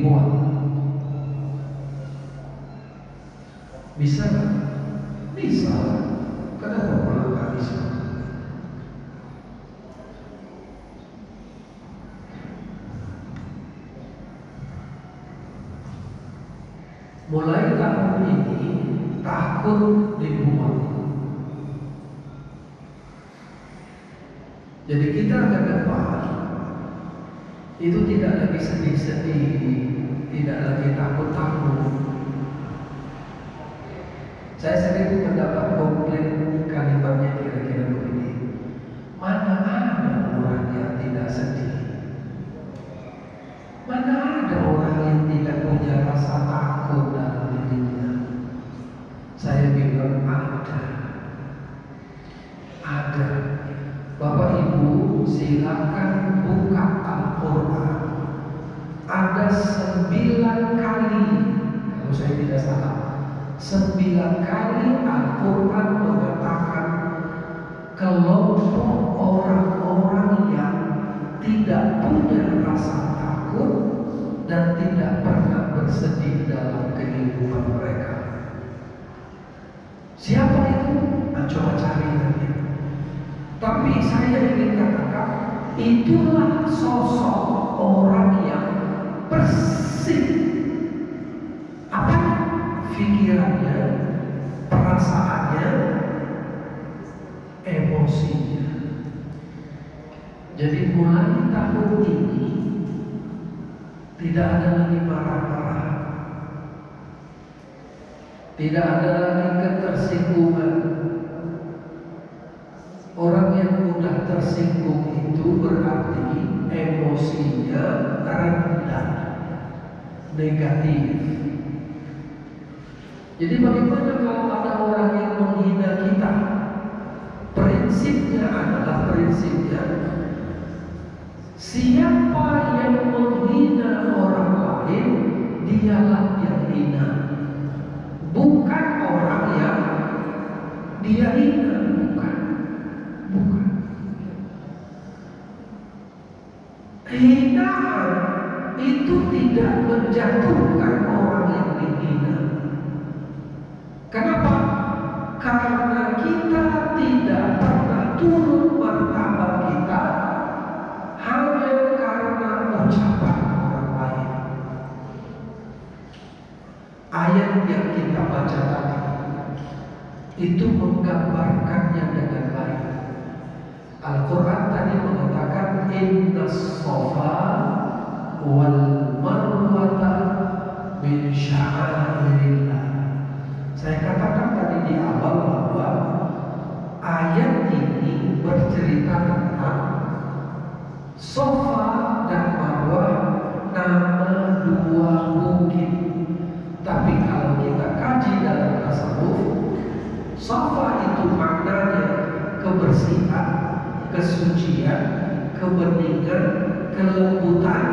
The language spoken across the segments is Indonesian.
dibuat. Bisa nggak? Bisa. Kenapa pulang nggak bisa? Mulai tahun ini takut dibuat. Jadi kita ke depan itu tidak lagi sedih-sedih, tidak lagi takut-takut. Saya sering mendapat komplain kalimatnya kira-kira begini: mana ada orang yang tidak sedih? Mana ada orang yang tidak punya rasa takut dalam dirinya? Saya bilang ada. Ada. Bapak Ibu silakan buka Al-Quran. Ada 9 kali, kalau saya tidak salah, 9 kali Al-Quran mengatakan kelompok orang-orang yang tidak punya rasa takut dan tidak pernah bersedih dalam kehidupan mereka. Siapa itu? Nah, coba cari nanti. Tapi saya ingin katakan, itulah sosok orang yang bersih. Apa? Pikirannya, perasaannya, emosinya. Jadi mulai tahun ini tidak ada lagi marah-marah, tidak ada lagi ketersinggungan. Orang yang mudah tersinggung itu berarti emosinya rendah, negatif. Jadi bagaimana kalau ada orang yang menghina kita? Prinsipnya adalah siapa yang menghina orang lain, dialah yang hina, bukan orang yang dia hina. Bukan. Hinaan itu tidak menjatuhkan orang yang dihina. Kenapa? Karena kita tidak pernah turun martabat kita hanya karena ucapan orang lain. Ayat yang kita baca tadi itu menggambarkannya dengan baik. Al-Quran tadi mengatakan innas safa wal marwata min sya'airillah. Saya katakan tadi di awal bahwa ayat ini bercerita tentang Safa dan Marwah, nama 2 bukit. Tapi kalau kita kaji dalam tasawuf, Safa itu maknanya kebersihan, kesucian, kebeningan, kelembutan.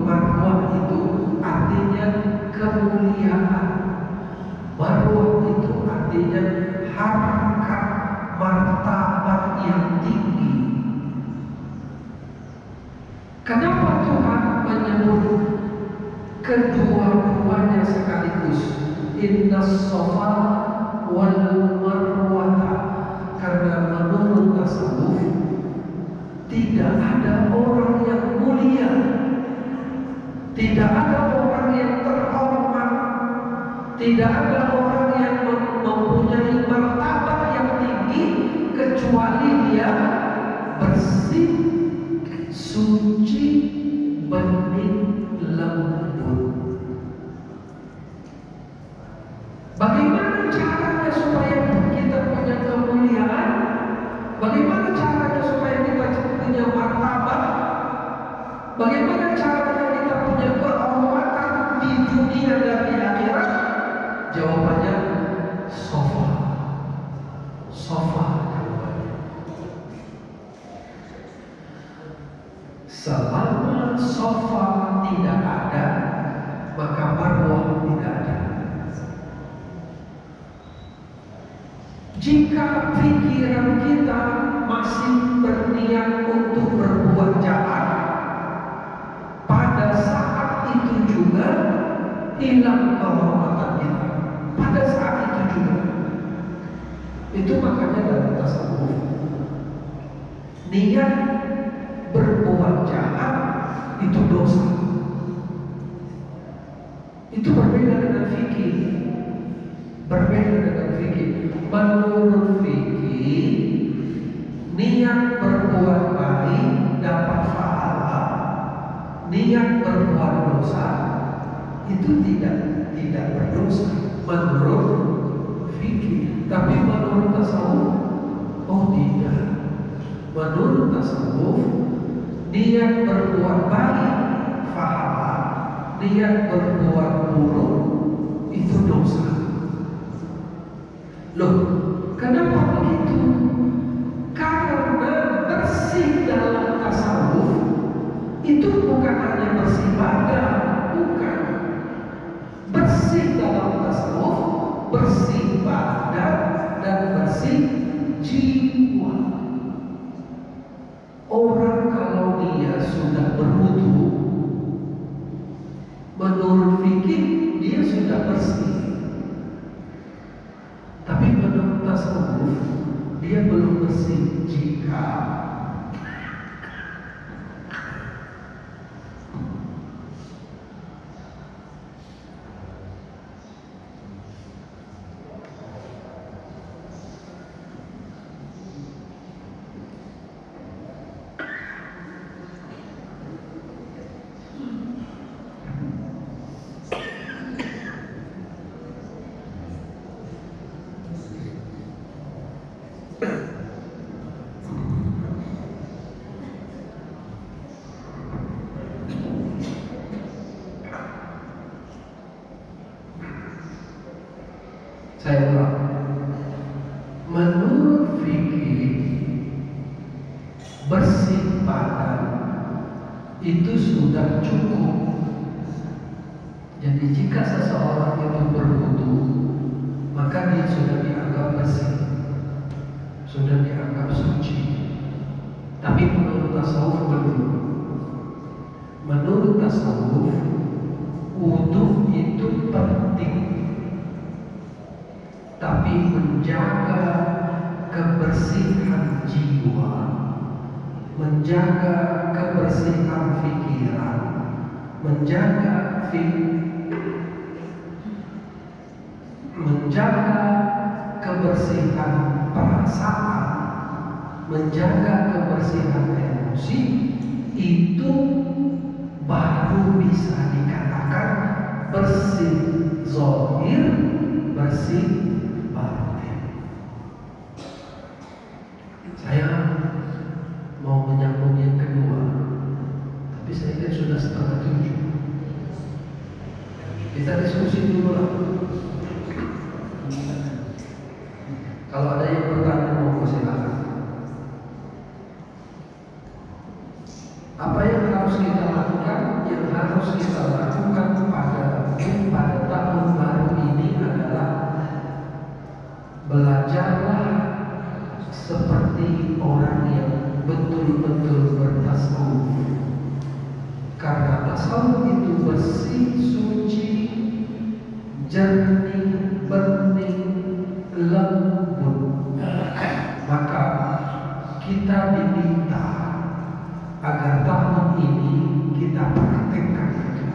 Marwah itu artinya kemuliaan. Marwah itu artinya harkat, martabat yang tinggi. Kenapa Tuhan menyebut kedua-duanya sekaligus? Innas safa wal marwata. Karena menurut tasawuf tidak ada orang yang mulia, tidak ada orang yang terhormat, tidak ada orang yang mempunyai martabat yang tinggi kecuali dia bersih, suci, bening, lembut. Bagaimana caranya supaya kita punya kemuliaan? Bagaimana caranya supaya kita punya martabat? Bagaimana caranya kita punya kehormatan di dunia dan di akhirat? Jawabannya Safa. Safa jawabannya. Selama Safa tidak ada, maka Marwah tidak ada. Jika pikiran kita masih berniat untuk berbuat jahat, juga hilang kehormatan kita. Pada saat itu juga. Itu makanya dalam tasawuf, niat berbuat jahat itu dosa. Itu berbeda dengan fikih. Berbeda dengan fikih. Menurut fikih, niat berbuat baik dapat pahala, niat berbuat dosa itu tidak berdosa menurut fikih. Tapi menurut tasawuf, oh tidak. Menurut tasawuf, niat berbuat baik pahala, niat berbuat buruk itu dosa. Loh, kenapa begitu? Karena bersih dalam tasawuf itu bukan hanya bersih badan, bukan. Bersih dalam tasawuf, bersih badan dan bersih jiwa. Orang kalau dia sudah berwudu, menurut fikih dia sudah bersih. Tapi menurut tasawuf dia belum bersih jika saya ulang. Menurut fikih, bersih badan itu sudah cukup. Jadi jika seseorang itu berwudu, maka dia sudah dianggap bersih, sudah dianggap suci. Tapi menurut tasawuf belum. Menurut tasawuf, wudu itu penting, tapi menjaga kebersihan jiwa, menjaga kebersihan pikiran, menjaga kebersihan perasaan, menjaga kebersihan emosi, itu baru bisa dikatakan bersih zahir, bersih batin. Saya mau menyambung yang kedua, tapi saya lihat sudah 6:30. Kita diskusi dulu lah. Kalau ada yang bertanya mau silakan. Apa yang harus kita lakukan? Yang harus kita lakukan pada tahun baru ini adalah belajarlah seperti orang yang betul-betul bertasawuf. Karena tasawuf itu bersih, suci, jernih, bening, lembut. Maka kita diminta agar tahun ini kita praktekkan itu.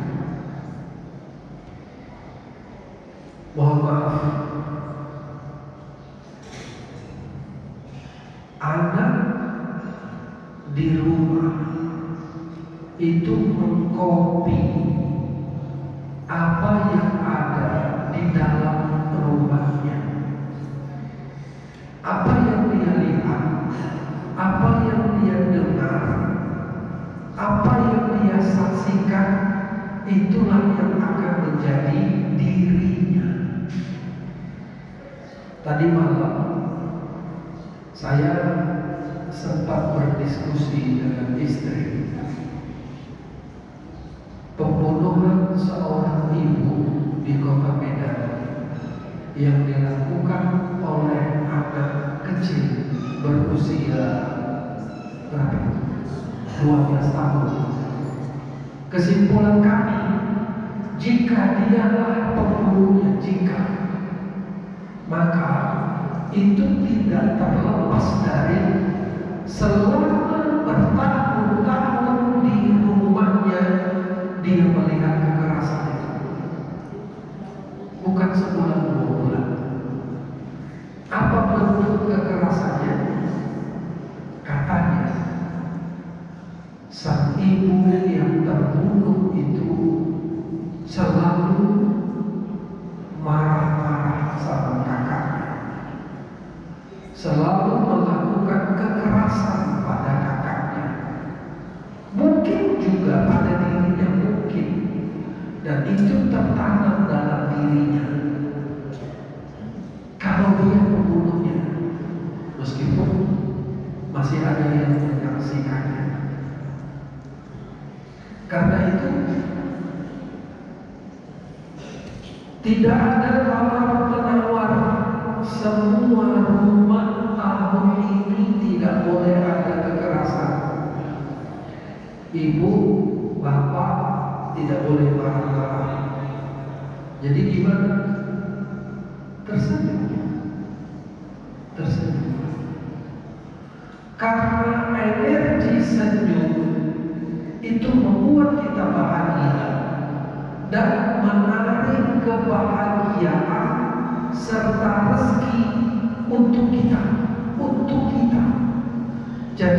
Mohon maaf, anak di rumah itu mengkopi apa yang ada di dalam rumahnya. Apa yang dia lihat, apa yang dia dengar, apa yang dia saksikan, itulah yang akan menjadi dirinya. Tadi malam saya sempat berdiskusi dengan istri. Pembunuhan seorang ibu di kota Medan yang dilakukan oleh anak kecil berusia berapa? 12 tahun. Kesimpulan kami jika dialah pembunuhnya, maka itu tidak terlepas dari selama bertahun-tahun di rumahnya dia melihat kekerasan itu. Bukan sebulan 2 bulan. Apa bentuk kekerasannya? Katanya sang ibu yang terbunuh itu selalu marah-marah sama kakaknya, selalu melakukan kekerasan pada kakaknya, mungkin juga pada dirinya, mungkin, dan itu tertanam dalam dirinya. Kalau dia membunuhnya, meskipun masih ada yang menyaksikannya. Karena itu tidak ada tawar-menawar. Semua rumah tahun ini tidak boleh ada kekerasan. Ibu, bapak tidak boleh marah-marah. Jadi gimana? Tersenyum. Karena energi senyum itu membuat kita bahagia dan menarik kebahagiaan serta rezeki untuk kita. Jadi